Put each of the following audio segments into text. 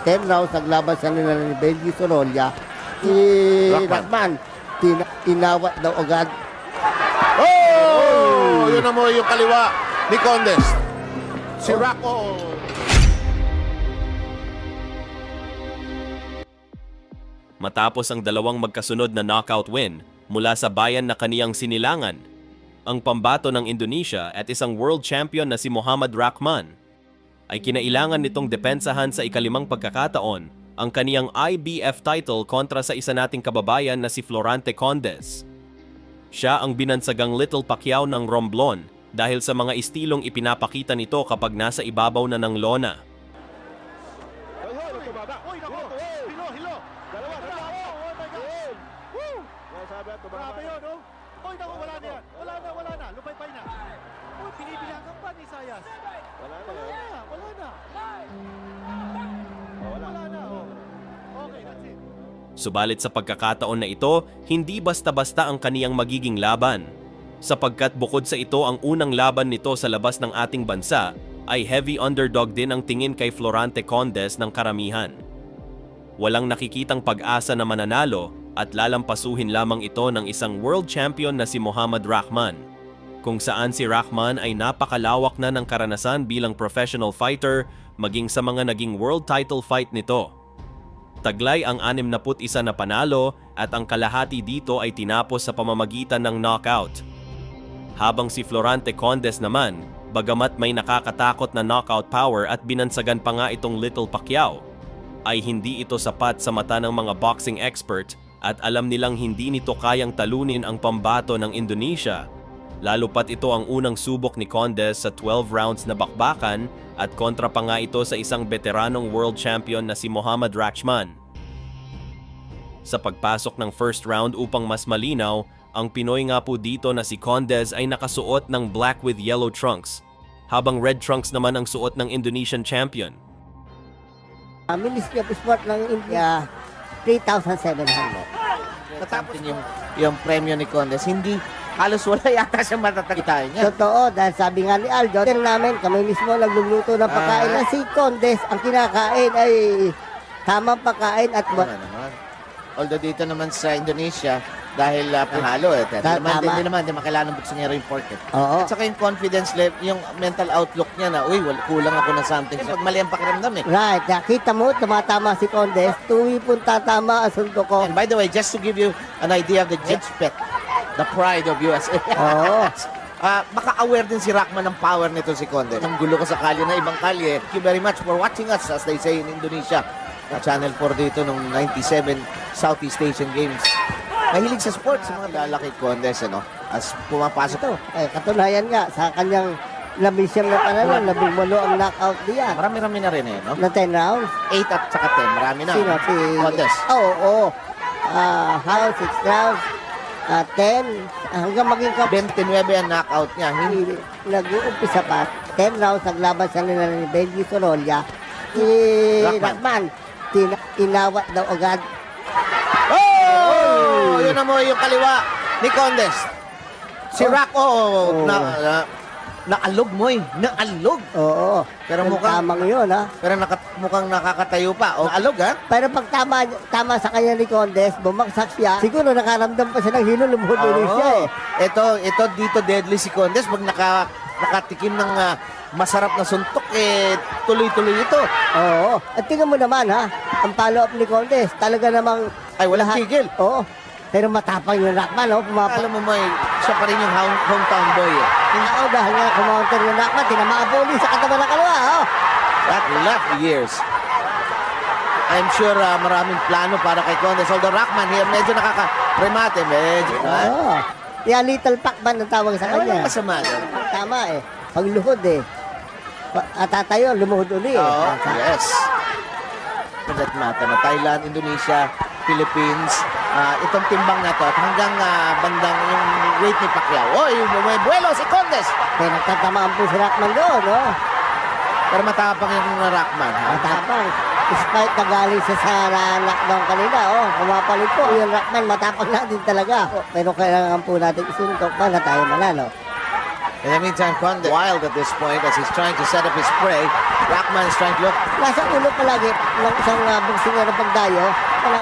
10 rounds naglaban sa nila ni Benji Sorolla. Si Rahman, tinawat daw agad. Oh! Yun na mo yung kaliwa ni Condes. Si Rocco. Matapos ang dalawang magkasunod na knockout win mula sa bayan na kaniyang sinilangan, ang pambato ng Indonesia at isang world champion na si Muhammad Rahman ay kinailangan nitong depensahan sa ikalimang pagkakataon ang kaniyang IBF title kontra sa isa nating kababayan na si Florante Condes. Siya ang binansagang Little Pacquiao ng Romblon dahil sa mga istilong ipinapakita nito kapag nasa ibabaw na ng lona. Grabe yun, oh. Oy, naku, wala na yan. Wala na. Lupay-pay na. Uy, pinibilangan pa ni Sayas. Wala na. Oh. Okay, that's it. Subalit sa pagkakataon na ito, hindi basta-basta ang kaniyang magiging laban. Sapagkat bukod sa ito ang unang laban nito sa labas ng ating bansa, ay heavy underdog din ang tingin kay Florante Condes ng karamihan. Walang nakikitang pag-asa na mananalo at lalampasuhin lamang ito ng isang world champion na si Muhammad Rahman, kung saan si Rahman ay napakalawak na ng karanasan bilang professional fighter maging sa mga naging world title fight nito. Taglay ang 61 na panalo at ang kalahati dito ay tinapos sa pamamagitan ng knockout. Habang si Florante Condes naman, bagamat may nakakatakot na knockout power at binansagan pa nga itong Little Pacquiao, ay hindi ito sapat sa mata ng mga boxing expert at alam nilang hindi nito kayang talunin ang pambato ng Indonesia, lalo pat ito ang unang subok ni Condes sa 12 rounds na bakbakan at kontra pa nga ito sa isang veteranong world champion na si Muhammad Rahman. Sa pagpasok ng first round upang mas malinaw, ang Pinoy nga po dito na si Condes ay nakasuot ng black with yellow trunks, habang red trunks naman ang suot ng Indonesian champion. Ministry of Sport ng India, 3,700. Natapos yung premyo ni Condes, hindi halos wala yata siya matatakitain niya. Totoo, dahil sabi nga ni Aldo, hotel namin, kami mismo nagluluto ng pagkain na si Condes, ang kinakain ay tamang pagkain at Naman. Although dito naman sa Indonesia, dahil panalo hindi naman makailangan buksan niya yung porket. Oo. At saka yung confidence level, yung mental outlook niya na, uy, kulang ako ng something. Pag mali ang pakiramdam Right, nakita mo, tumatama si Condes, tuwi pong tatama ang sunto ko. And by the way, just to give you an idea of the Jetspec, the pride of USA. Oo. Maka-aware din si Rahman ng power nito si Condes. Ang gulo ko sa kalye na ibang kalye. Thank you very much for watching us, as they say in Indonesia. Channel 4 dito nung 97 Southeast Asian Games. Mahilig sa sports, sa mga lalaki Condes, as pumapasok to. Katunayan nga, sa kanyang 11 na panalo, 18 ang knockout niya. Marami-rami na rin Na 10 rounds. 8 at saka 10, marami na. Sino? Si Condes. Oo. How 6 rounds, 10, hanggang maging 29 ang knockout niya. Hindi. Nag-uumpisa pa. 10 rounds naglaban sa nila ni Benji Sorolla. Si Rahman, tinawat daw agad. Oh! Yun na mo yung kaliwa ni Condes. Si Rocco, naalog mo naalog. Oo. Pero Ang mukhang- tamang yun, ha? Pero mukhang nakakatayo pa. Naalog, ha? Pero pag tama sa kanya ni Condes, bumagsak siya. Siguro nakaramdam pa siya ng hilo, lumuhod ulit siya eh. Ito dito deadly si Condes. Pag nakatikim ng masarap na suntok, tuloy-tuloy ito. Oo. At tingnan mo naman, ha? Ang follow-up ni Condes, talaga namang... Ay, walang tigil. Oo. Pero matapang yung Rahman, oh. Alam mo, siya pa rin yung hometown boy. Oo, dahil nga kumounter yung Rahman, tinamaan po ulit sa katawan ng kalawa, oh. That left years. I'm sure maraming plano para kay Condes. Although Rahman here, medyo nakaka-remate. Oo. Kaya little pack ba ang tawag sa kanya? Walang masama doon. Tama eh. Pagluhod eh. At tatayo, lumuhod uli eh. Oh, yes. For that matter, Thailand, Indonesia, Philippines, itong timbang na to at hanggang bandang yung weight ni Pacquiao. Oh, yung buwelo si Condes. Kaya nagtatamaan po si Rahman doon, oh. Pero matapang yung Rahman. Matapang. Despite nagaling siya sa knockdown kanina, oh. Kumapalit po. Yung Rahman, matapang na din talaga. Oh, pero kailangan po natin isuntok para tayo manalo. In the meantime, Conde wild at this point as he's trying to set up his prey. Rockman is trying to look. Nasa ulo palagi ng isang boksingero pagdayo. Wala.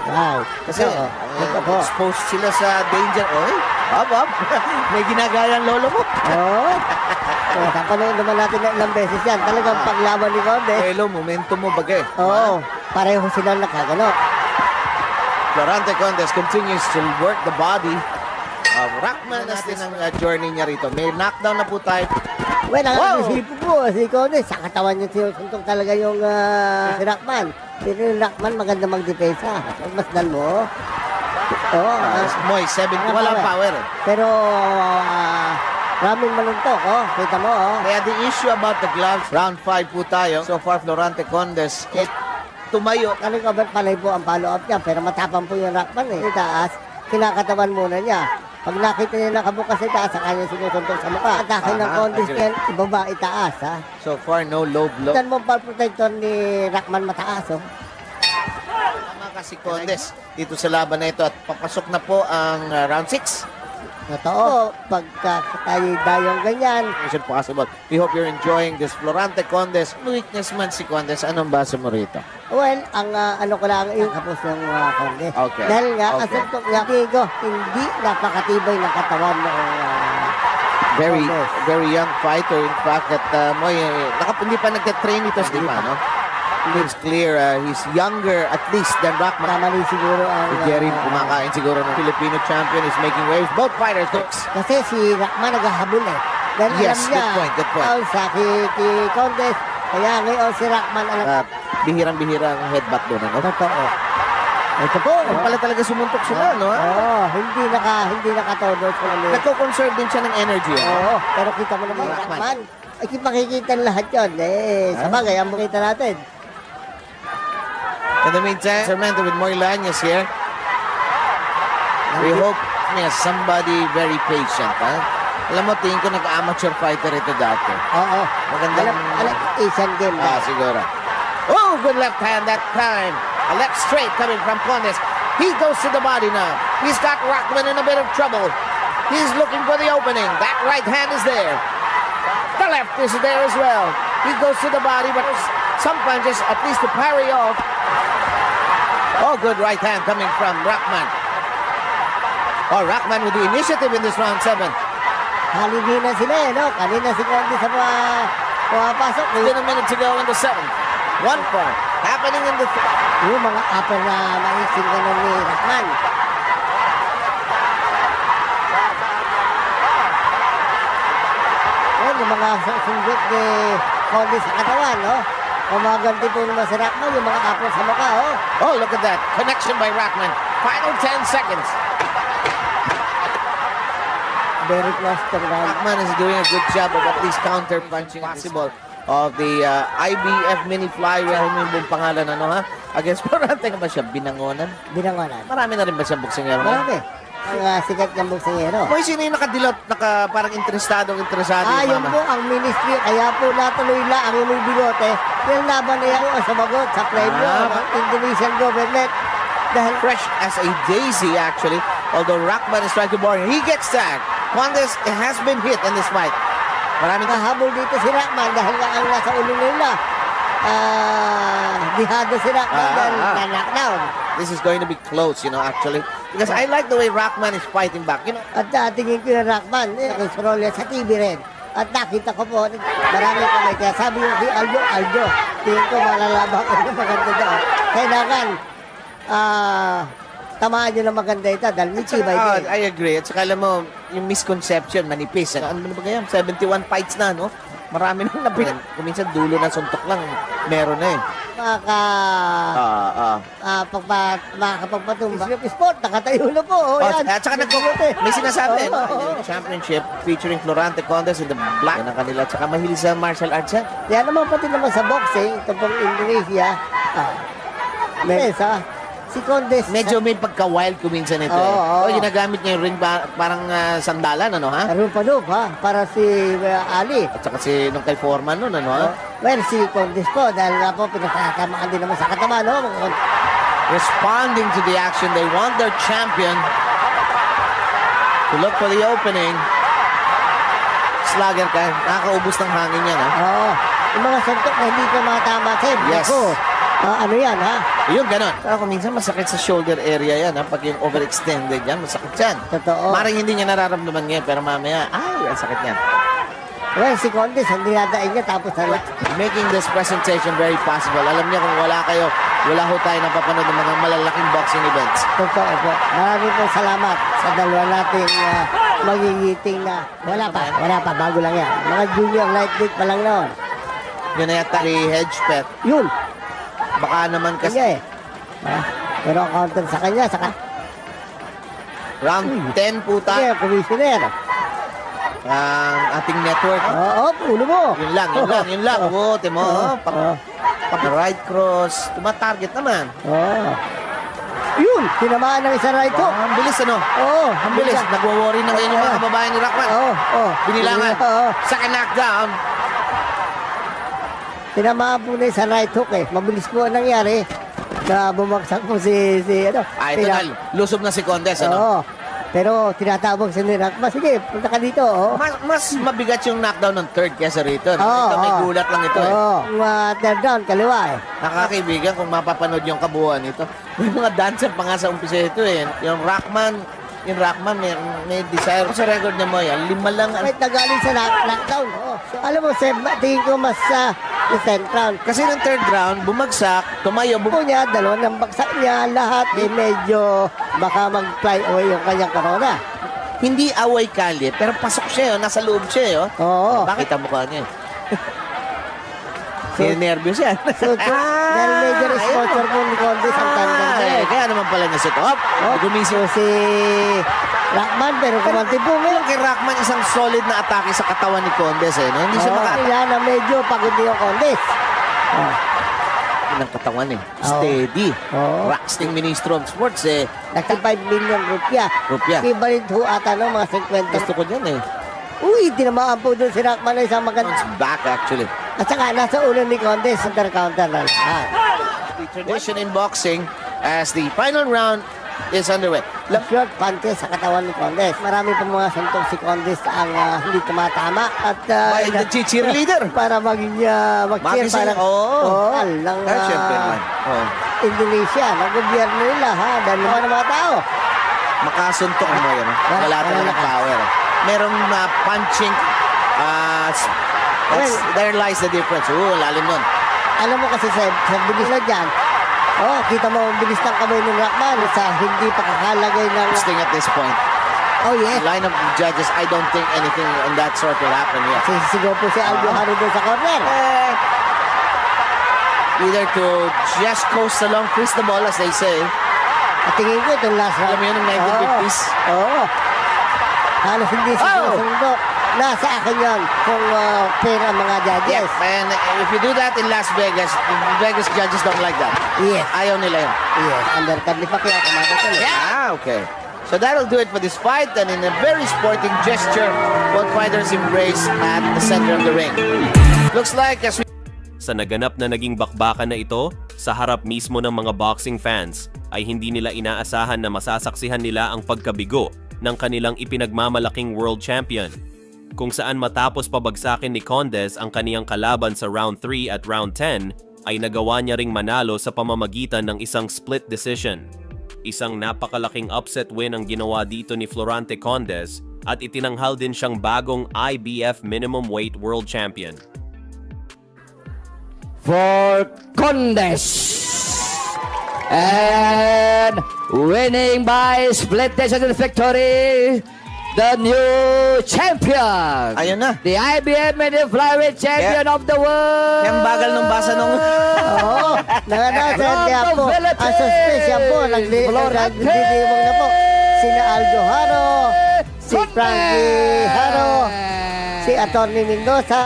Wow. Kasi Ito po. exposed sila sa danger. Oy, Bob. May ginagaya ang lolo mo. Oo. So, napanood naman natin na ilang beses yan. Talagang paglaban ni Conde. Hello, momentum mo bagay. Oo. Pareho silang nakagano. Florante Condes continues to work the body of Rockman natin ang journey niya rito. May knockdown na po tayo. Well, ang Wow! isipo po, si Conde, sa katawan niya sinusuntok talaga yung si Rockman. Pero yung Rockman maganda magdepensa. Masdan mo. Oo. Moy, 70. Walang power. Pero, raming maluntok, oh. Kita mo, oh. Kaya the issue about the gloves, round 5 po tayo. So far, Florante Condes, tumayo. Kaling panay po ang follow-up niya, pero matapang po yung Rockman eh. Itaas, kinakatawan muna niya. Pag nakita niya nakabukas sa itaas, sa kanya sinusuntok sa mukha. Atake ng Condes yan, ibaba itaas, ha. So far, no low blow. Tignan mo pa protector ni Rockman mataas, oh. Tama kasi Condes dito sa laban na ito at papasok na po ang round 6. Totoo, pagka tayo dayong ganyan, Mission possible. We hope you're enjoying this Florante Condes. Weakness man si Condes. Anong basa mo rito? well, ang ano ko lang yung kapos ng Conde. Okay. Dahil nga, Okay. ang suntok niya, Diego, hindi napakatibay ng katawan ng Very Condes. very young fighter. In fact, that Moy, hindi pa nagka-train ito si Dipa, no? It's clear, he's younger at least than Rockman. Kamali siguro ang... Si Jerry kumakain siguro ng Filipino champion is making waves. Both fighters hooks. Kasi si Rockman naghahabol eh. Dahil Yes, alam niya, good point. ang sa kay Condes, kaya ngayon si Rockman alam. Bihirang-bihira ang headbutt doon, ano? Totoo. Ito po. Yung pala talaga sumuntok sila, no? Hindi nakatodo sa lalim. Nagko-conserve din siya ng energy. Oo, pero kita mo naman, Rockman. Rockman. Ay, makikita lahat yun. Sabagay, ang makita natin. In the meantime, Sarmiento with Moilanes here. We hope somebody very patient, ha? Alam mo, tingin ko nag-amateur fighter ito dati. Oo. Magandang... Alam, Asian game. siguro. Oh, good left hand that time. A left straight coming from Condes. He goes to the body now. He's got Rockman in a bit of trouble. He's looking for the opening. That right hand is there. The left is there as well. He goes to the body, but some punches, at least to parry off. Oh, good right hand coming from Rockman. Oh, Rockman with the initiative in this round 7. Halina sila eh, no? Kanina si Conde sa pumapasok. Within a minute to go in the 7th. 1-4. Happening in the... Yung mga upper na maisin ganun ni Rockman. Yung mga sunggit ni Conde sa katawan, no? Kumaganti po naman si Rockman, yung mga upper sa mukha, oh. Oh, look at that. Connection by Rockman. Final 10 seconds. Very close to the round. Rockman is doing a good job of at least counter-punching possible of the IBF mini flyweight. Ano yung buong pangalan, ano ha? Against Florante ba siya? Binangonan? Binangonan. Marami na rin ba siyang boksingero? Marami. Ang sikat ng boksingero. Boy, sino yung nakadilot, parang interesado Yun yung po ang ministry. Kaya po natuloy lang ang imong bigote. Yung laban na yan ang sumagot sa premyo ng Indonesian government. Dahil fresh as a daisy, actually. Although Rockman is trying to bore him. He gets tagged. Condes has been hit in this fight. Maraming nahabol dito si Rockman dahil nga ang nasa ulo nila. Dihado si Rockman dahil na-knockdown. This is going to be close, actually. Because I like the way Rockman is fighting back. At tingin ko yung Rockman, nag-scroll yan sa TV rin. At nakita ko po, marami ko may kaya sabi yung si Aldo, tingin ko malalabang ko yung maganda doon. Kailangan, tamaan nyo na maganda ito dahil mitibay din. I agree. At saka alam mo, yung misconception, manipis. Ano ba ganyan? 71 fights na, no? Marami nang napin. Kuminsan dulo ng suntok lang, meron na eh. Makakapagpatumba. Sport, nakatayo na po. At saka may sinasabi, championship featuring Florante Condes in the black. Yan ang kanila. At saka mahilig sa martial arts yan. Yan naman pati naman sa boxing, ito pong Indonesia. Si Condes. Medyo may pagka-wild kuminsan ito eh. Ginagamit niya yung ring parang sandalan, ano ha? Rupa-dup ha, para si Ali. At saka si nung kay Foreman nun, ano ha? Well, si Condes po, dahil nga po pinasakamaan din naman sa katawan, no? Responding to the action, they want their champion to look for the opening. slugger ka, nakakaubos ng hangin yan, ha? Oo. Yung mga suntok na hindi ko matama, Seb. Yes. Ako, ano yan, ha? Yun, ganon. Pero kung minsan masakit sa shoulder area yan, ha? Pag yung overextended yan, masakit yan. Totoo. Maring hindi niya nararamdaman ngayon, pero mamaya, ay, ang sakit yan. Well, si Condes, hindi nadain niya, tapos hala. Making this presentation very possible. Alam niya kung wala ho tayo napapanood ng mga malalaking boxing events. Totoo po. Maraming po salamat sa dalawa nating magigiting na. Wala pa, bago lang yan. Mga junior lightweight pa lang noon. Yun na yata kay Hedgepet. Yun, Baka naman kasi kanya pero ang counter sa kanya, saka, round 10 puta kanya, commissioner. ang ating network. Oo, ulo mo. Yun lang. Oo, timo. Oo. Pag right cross, tumatarget naman. Oo. Yun, tinamaan ng isa right hook. Ang bilis, ano? Oo, Ang bilis. Nagwo-worry na ngayon yung mga kababayan ni Rockman. Oo. Binilangan. Oo. Second knockdown. Tinamaan po na sa right hook eh. Mabilis po ang nangyari na bumagsak po si ano. Ito na. Lusob na si Condes, ano? Oo. Pero tinatawag sa ni Rockman, sige, punta ka dito. Oo. Mas mabigat yung knockdown ng third kesa rito. Oo, Ito may oo. gulat lang ito, eh. Oo. Third down, kaliwa eh. Nakakaibigan kung mapapanood yung kabuuan nito. May mga dancer pa nga sa umpisa ito, eh. Yung Rockman may desire sa record niya mo yan. 5 lang. Kahit nagaling sa knockdown. Oo. Alam mo, Seb, tingin ko mas sa 10th round. Kasi ng third round, bumagsak, tumayo, Po niya, dalawa ng baksak niya, lahat medyo baka mag-fly away yung kanyang corona. hindi away kalye, pero pasok siya, oh. Nasa loob siya, oh. Oo. Bakit ang mukha niya? Nervous yan. So, dahil major sponsor po ni Condes ang tandang niya. Kaya naman pala niya set up. Gumising. So, si Rockman, pero kumanti po Pero ngayon. kay Rockman, isang solid na atake sa katawan ni Condes, eh. No? Hindi siya maka-atake Kaya na medyo pagod yung Condes. ng katawan, eh. Steady. Oo. Rocksting Ministro of Sports, eh. Nagka 5 million rupiah. Rupiah. Equivalent ho ata no, mga 50. Gusto ko dyan, eh. Uy, tinamaan po doon si Rockman na isang maganda. It's back, actually. At saka, nasa ulo ni Condes, counter na lahat. The tradition in boxing as the final round is underway. Short punches sa katawan ni Condes. Marami pa mga suntok si Condes ang hindi tumatama. At By the cheerleader. para maging mag-cheer Magising, parang oo. lang Siyempre naman. Oo. Indonesia, ng gobyerno nila ha, dahil naman ng mga tao. Makasuntok mo yan. Wala talagang power. Merong punching. There lies the difference. Lalim nun. Alam mo kasi sa bilis na dyan, kita mo ang bilis ng kamay ng Rockman sa hindi pa kakalagay ng... Sting at this point. Oh yes, Line of judges, I don't think anything on that sort will happen yet. sisigaw po si Aldo Haro doon sa corner. Either to just coast along Cristobal, as they say. At tingin ko itong last round. Alam mo yun, ng 1950s? Oo. Halos hindi sinusundo. Nasa akin yan kung fair ang mga judges. Yes, and if you do that in Las Vegas, the Vegas judges don't like that. Yes. Ayaw nila yun. Yes. Undercard ni Pacquiao. Kumagat ulit. Okay. So that'll do it for this fight, and in a very sporting gesture, both fighters embrace at the center of the ring. Looks like as we... Sa naganap na naging bakbakan na ito, sa harap mismo ng mga boxing fans, ay hindi nila inaasahan na masasaksihan nila ang pagkabigo ng kanilang ipinagmamalaking world champion. Kung saan matapos pabagsakin ni Condes ang kaniyang kalaban sa round 3 at round 10, ay nagawa niya ring manalo sa pamamagitan ng isang split decision. Isang napakalaking upset win ang ginawa dito ni Florante Condes at itinanghal din siyang bagong IBF minimum weight world champion. For Condes. And winning by split decision victory, the new champion. Ayun na. The IBF Medium Flyweight Champion of the world. Yung bagal nung basa nung... Oo. Nanganasa From niya the po. Philippines, Ang suspension po. Nagdidiwang na po. Sina Aldo Haro, si Frankie Haro, si Atty. Mendoza.